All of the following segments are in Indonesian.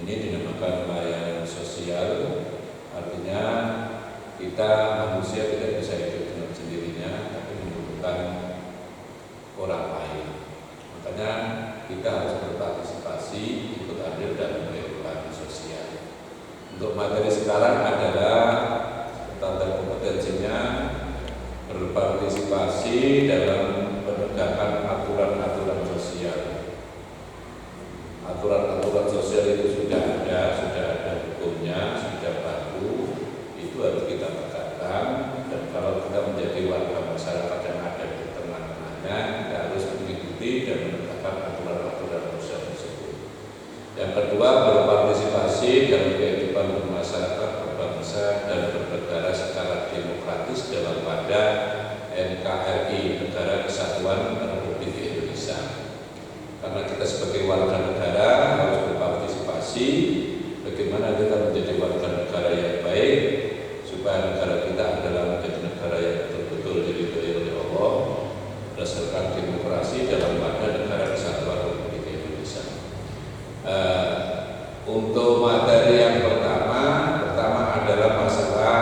Ini dinamakan layanan sosial, artinya kita manusia tidak bisa hidup dengan sendirinya, tapi membutuhkan orang lain. Makanya kita harus berpartisipasi, ikut andil dalam kehidupan sosial. Untuk materi sekarang adalah tentang kompetensinya berpartisipasi dalam penegakan aturan-aturan sosial. Aturan-aturan sosial itu sudah ada hukumnya, sudah baku, itu harus kita tegakkan. Dan kalau kita menjadi warga masyarakat yang ada di tengah-tengahnya, kita harus mengikuti dan menegakkan aturan-aturan sosial tersebut. Yang kedua, berpartisipasi dalam kehidupan bermasyarakat, berbangsa dan bernegara secara demokratis dalam wadah NKRI, Negara Kesatuan Republik Indonesia. Karena kita sebagai warga negara harus berpartisipasi bagaimana kita menjadi warga negara yang baik, supaya negara kita adalah menjadi negara yang betul-betul diridhoi oleh Allah berdasarkan demokrasi dalam wadah Negara Kesatuan Republik Indonesia. Untuk materi yang pertama adalah masalah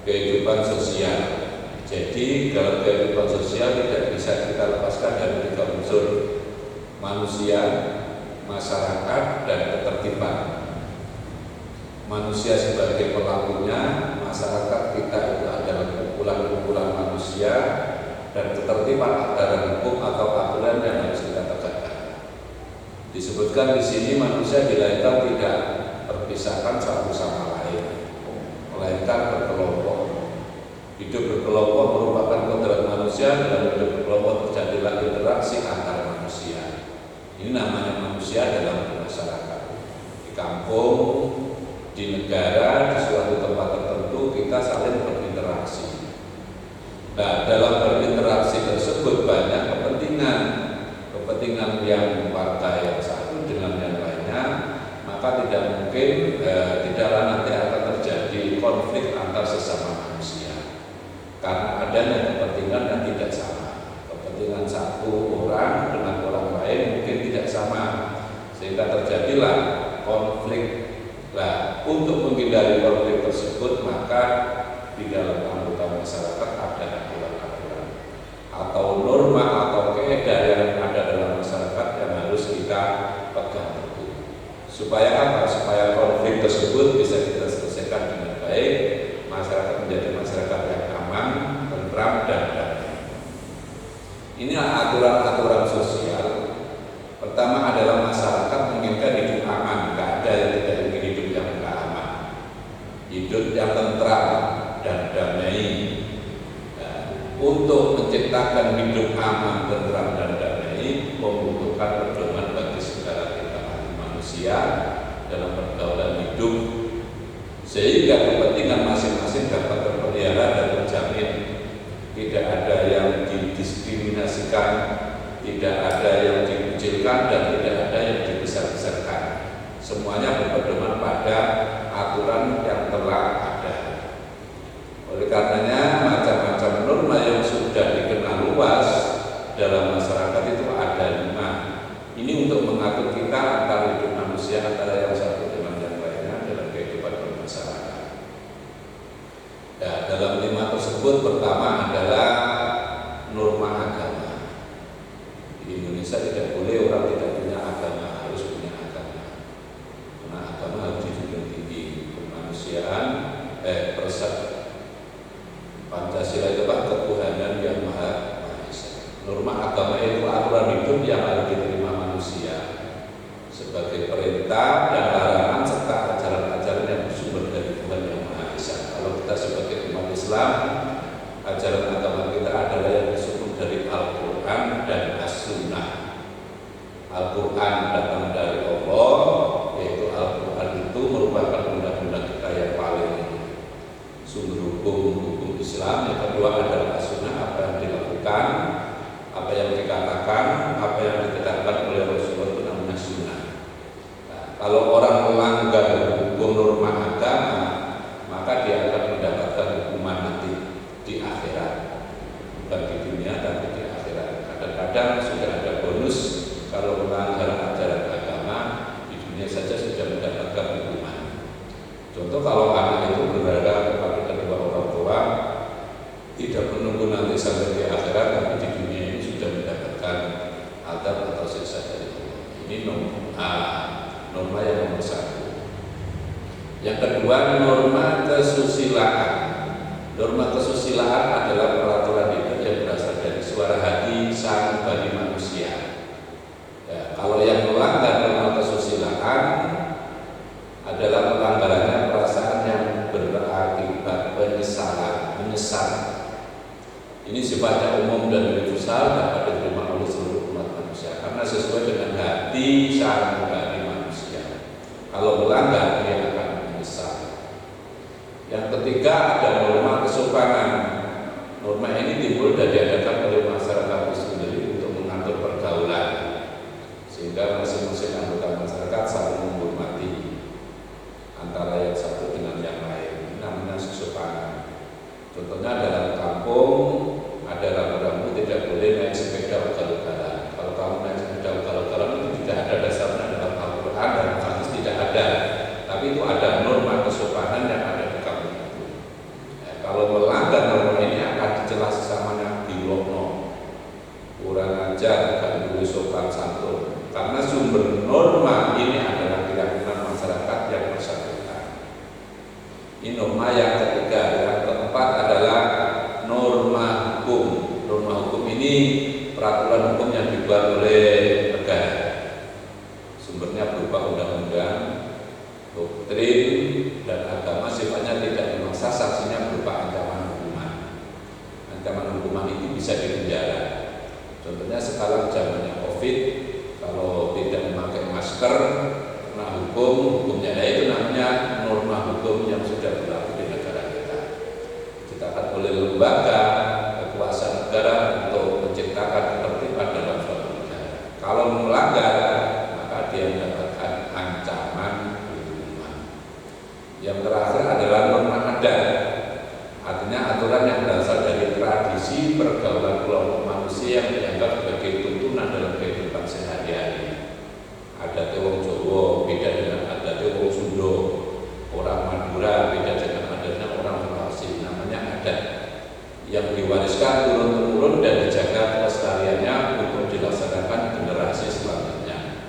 kehidupan sosial. Jadi dalam kehidupan sosial tidak bisa kita lepaskan dari tiga unsur: manusia, masyarakat, dan ketertiban. Manusia sebagai pelakunya, masyarakat kita itu adalah kumpulan-kumpulan manusia, dan ketertiban adalah hukum atau aturan yang harus kita tegakkan. Disebutkan di sini manusia dilahirkan tidak terpisahkan satu sama lain, melainkan berkelompok. Hidup berkelompok merupakan kodrat manusia. Dalam hidup berkelompok terjadilah interaksi antar manusia. Ini namanya manusia dalam bermasyarakat. Di kampung, di negara, di suatu tempat tertentu kita saling berinteraksi. Nah, dalam berinteraksi tersebut banyak kepentingan yang warga yang satu dengan yang lainnya, maka tidaklah nanti akan terjadi konflik antar sesama manusia. Karena adanya kepentingan yang tidak sama. Kepentingan satu orang dengan orang lain mungkin tidak sama, sehingga terjadilah konflik. Nah, untuk menghindari konflik tersebut, maka di dalam anggota masyarakat ada aturan-aturan atau norma atau kaedah yang ada dalam masyarakat yang harus kita pegang teguh. Supaya apa? Supaya konflik tersebut bisa kita selesaikan dengan baik, masyarakat menjadi masyarakat yang aman, tentram, dan damai. Inilah aturan-aturan sosial. Pertama adalah masyarakat menginginkan hidup aman, tidak ada yang tidak ingin hidup yang tidak aman, hidup yang tentram dan damai. Nah, untuk menciptakan hidup aman, tentram, dan damai membutuhkan pedoman bagi segala tingkatan manusia dalam pergaulan hidup, sehingga kepentingan masing-masing dapat terpelihara dan terjamin. Tidak ada yang didiskriminasikan, tidak ada yang dikucilkan, dan tidak ada yang dibesar-besarkan. Semuanya berpedoman pada aturan yang telah ada. Oleh karenanya macam-macam norma yang sudah dikenal luas dalam masyarakat itu ada 5. Ini untuk mengatur kita antara hidup manusia antara yang satu dengan yang lainnya dalam kehidupan bermasyarakat. Ya, dalam 5 tersebut pertama adalah norma agama. Di Indonesia tidak boleh orang tidak punya agama, harus punya agama. Karena agama harus dijunjung tinggi. Kemanusiaan, Pancasila itu ketuhanan yang Maha Esa. Norma agama itu aturan hidup yang harus diterima manusia sebagai perintah dan larangan serta ajaran-ajaran yang bersumber dari Tuhan yang Maha Esa. Kalau kita sebagai umat Islam, ajaran agama kita adalah yang bersumber dari Al-Quran dan As-Sunnah. Al-Quran datang dari Allah, yaitu Al-Quran itu merupakan undang-undang kita yang paling sumber hukum Islam. Yang kedua adalah As-Sunnah, apa yang dilakukan, apa yang dikatakan, apa yang ditetapkan oleh Rasulullah itu namanya Sunnah. Nah, kalau orang melanggar hukum norma agama, maka dia akan mendapatkan hukuman nanti di akhirat, bukan di dunia tapi di akhirat. Kadang-kadang sudah ada bonus kalau melanggar ajaran agama di kedua, norma kesusilaan. Norma kesusilaan adalah peraturan hidup yang berasal dari suara hati sang bagi manusia. Ya, kalau yang melanggar norma kesusilaan adalah pelanggarannya perasaan yang berakibat menyesal. Ini sifatnya umum dan universal, dapat diterima oleh seluruh umat manusia karena sesuai dengan hati sang bagi manusia. Kalau melanggar dia akan menyesal. Yang ketiga ada norma kesopanan. Norma ini timbul dan diadakan oleh masyarakat itu sendiri untuk mengatur pergaulan sehingga masing-masing anggota masyarakat saling menghormati antara yang satu dengan yang lain. Ini namanya kesopanan. Contohnya dalam kampung ada rambu-rambu tidak boleh naik sepeda ugal-ugalan. Kalau kamu naik sepeda ugal-ugalan itu tidak ada dasarnya dalam Al-Quran dan hadis, tidak ada. Tapi itu ada norma kesopanan yang ada di kampung itu. Kalau melanggar norma ini akan dicela sesamanya, dilokno, kurang ajar, gak boleh sopan santun. Karena sumber norma ini adalah keyakinan masyarakat yang bersangkutan. Ini norma yang ketiga. Yang keempat adalah norma hukum. Norma hukum ini peraturan hukum yang dibuat oleh negara. Sumbernya berupa undang-undang, doktrin, dan agama, sifatnya tidak memaksa, sanksinya berupa ancaman hukuman. Ancaman hukuman itu bisa dipenjara. Contohnya sekarang zamannya COVID, kalau tidak memakai masker, kena hukumnya. Nah, itu namanya norma hukum yang sudah berlaku di negara kita. Diciptakan oleh lembaga kekuasaan negara untuk menciptakan ketertiban dalam suatu negara. Kalau melanggar, maka dia mendapatkan ancaman hukuman. Yang terakhir adalah norma adat. Artinya aturan yang berasal dari tradisi pergaulan kelompok manusia yang dianggap sebagai tuntunan dalam kehidupan sehari-hari. Adat wong Jawa beda dengan adat wong Sunda, orang Madura beda dengan adatnya orang Sulawesi. Namanya adat yang diwariskan turun-temurun dan dijaga kelestariannya untuk dilaksanakan generasi selanjutnya.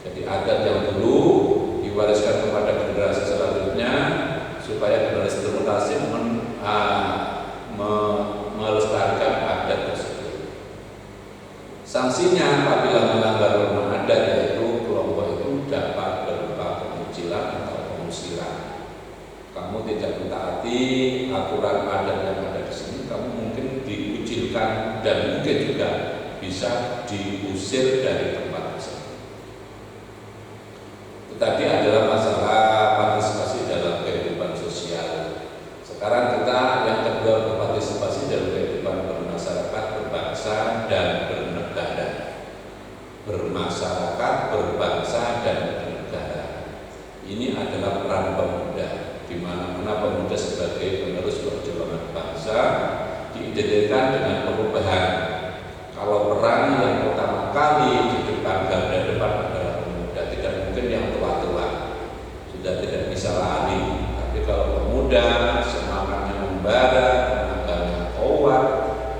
Jadi adat yang dulu diwariskan kepada generasi selanjutnya supaya generasi termutasi melestarikan adat tersebut. Sanksinya apabila melanggar norma adat yaitu kelompok itu dapat berupa pengucilan atau pengusiran. Kamu tidak mentaati aturan adat yang ada di sini, kamu mungkin dikucilkan dan mungkin juga bisa diusir dari tempat tersebut. Tadi adalah masalah partisipasi dalam kehidupan sosial. Sekarang kita yang kedua, berpartisipasi dalam kehidupan bermasyarakat, berbangsa, dan bernegara. Bermasyarakat, berbangsa, dan bernegara. Ini adalah peran pemuda, di mana pemuda sebagai penerus perjuangan bangsa diidentikan dengan perubahan. Kalau peran yang pertama kali di depan garda depan adalah pemuda, tidak mungkin yang tua-tua, sudah tidak bisa lari. Tapi kalau pemuda semangatnya membara, tenaganya kuat,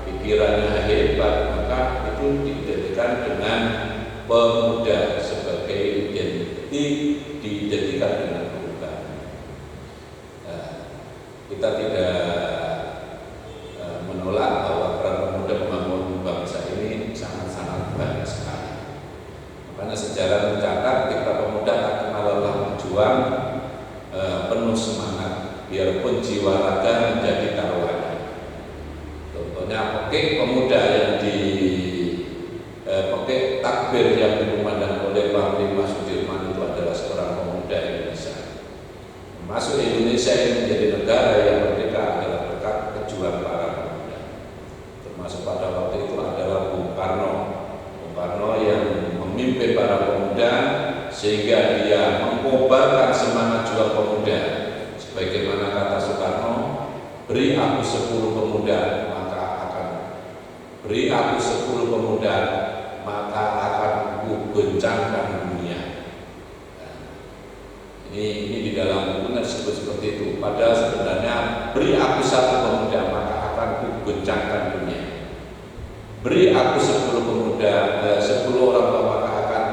pikirannya hebat, maka itu diidentikan dengan pemuda sebagai diidentikan dengan perubahan. Nah, kita tidak menolak bahwa peran pemuda membangun bangsa ini sangat-sangat banyak sekali. Makanya sejarah mencatat ketika pemuda tak kenal lelah berjuang, penuh semangat, biarpun jiwa raga menjadi taruhannya. Contohnya pekik pemuda yang pekik takbir yang dikumandang oleh Panglima Sudirman itu adalah seorang pemuda Indonesia. Masuk Indonesia ini menjadi negara yang merdeka adalah berkat pejuang para pemuda. Termasuk pada waktu itu adalah Bung Karno. Bung Karno yang memimpin para pemuda sehingga dia mengobarkan semangat juang pemuda. Sebagaimana kata Soekarno, beri aku 10 pemuda maka akan beri aku 10 pemuda maka akan kugoncangkan dunia. Nah, ini di dalam buku disebut seperti itu. Padahal sebenarnya beri aku 1 pemuda maka akan kugoncangkan dunia. Beri aku 10 pemuda, 10 orang tua maka akan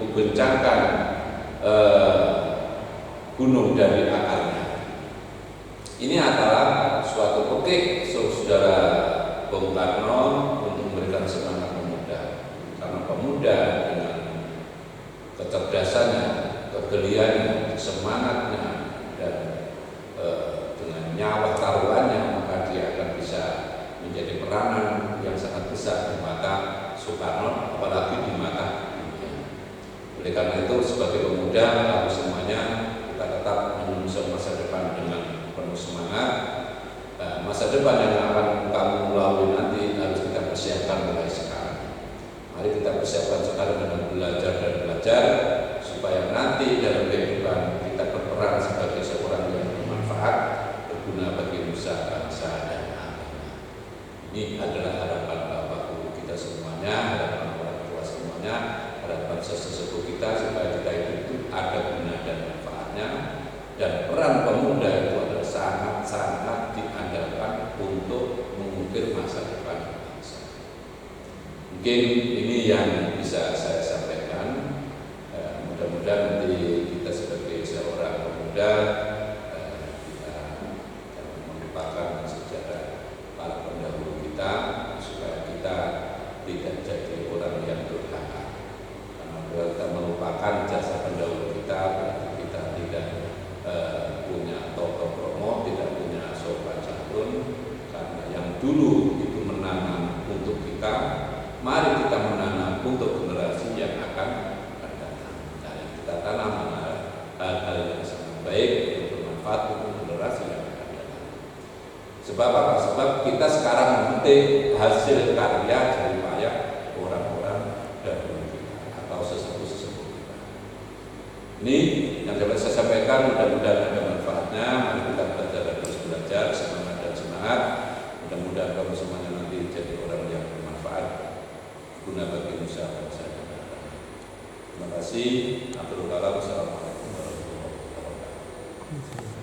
kugoncangkan gunung dari akarnya. adalah suatu pekik saudara Bung Karno untuk memberikan semangat pemuda. Karena pemuda dengan kecerdasannya, kegeliannya, semangatnya, dan dengan nyawa taruhannya, maka dia akan bisa menjadi peranan yang sangat besar di mata Soekarno, apalagi di mata dunia. Oleh karena itu, sebagai pemuda, kami semuanya kita tetap menyusun masa depan dengan penuh semangat. Masa depan yang akan kamu lalui nanti harus kita persiapkan mulai sekarang. Mari kita persiapkan sekarang dengan belajar dan belajar, supaya nanti dalam kehidupan kita berperan sebagai seorang yang bermanfaat, berguna bagi nusa, bangsa, dan agama. Ini adalah harapan Bapak Ibu kita semuanya, harapan orang tua semuanya, harapan sesepuh kita, supaya kita itu ada guna dan manfaatnya. Dan peran pemuda itu adalah sangat-sangat diandalkan untuk mengukir masa depan bangsa. Mungkin ini yang bisa saya sampaikan. Mudah-mudahan nanti kita sebagai seorang pemuda kita melupakan sejarah para pendahulu kita, supaya kita tidak jadi orang yang durhaka. Karena kalau kita melupakan jasa pendahulu kita, berarti kita tidak punya tokoh promo, tidak punya sopan santun. Karena yang dulu itu menanam untuk kita, mari kita menanam untuk generasi yang akan datang. Nah, yang kita tanam hal-hal yang sangat baik yang bermanfaat untuk generasi yang akan datang. Sebab apa? Sebab kita sekarang memetik hasil karya dari payah orang-orang dahulu kita atau sesepuh-sesepuh kita. Ini yang dapat saya sampaikan, mudah-mudahan ada manfaatnya. Mari kita belajar dan terus belajar, semangat dan semangat. Mudah-mudahan kamu semuanya nanti jadi orang yang bermanfaat, guna bagi nusa, bangsa, dan agama. Terima kasih. Assalamualaikum warahmatullahi wabarakatuh.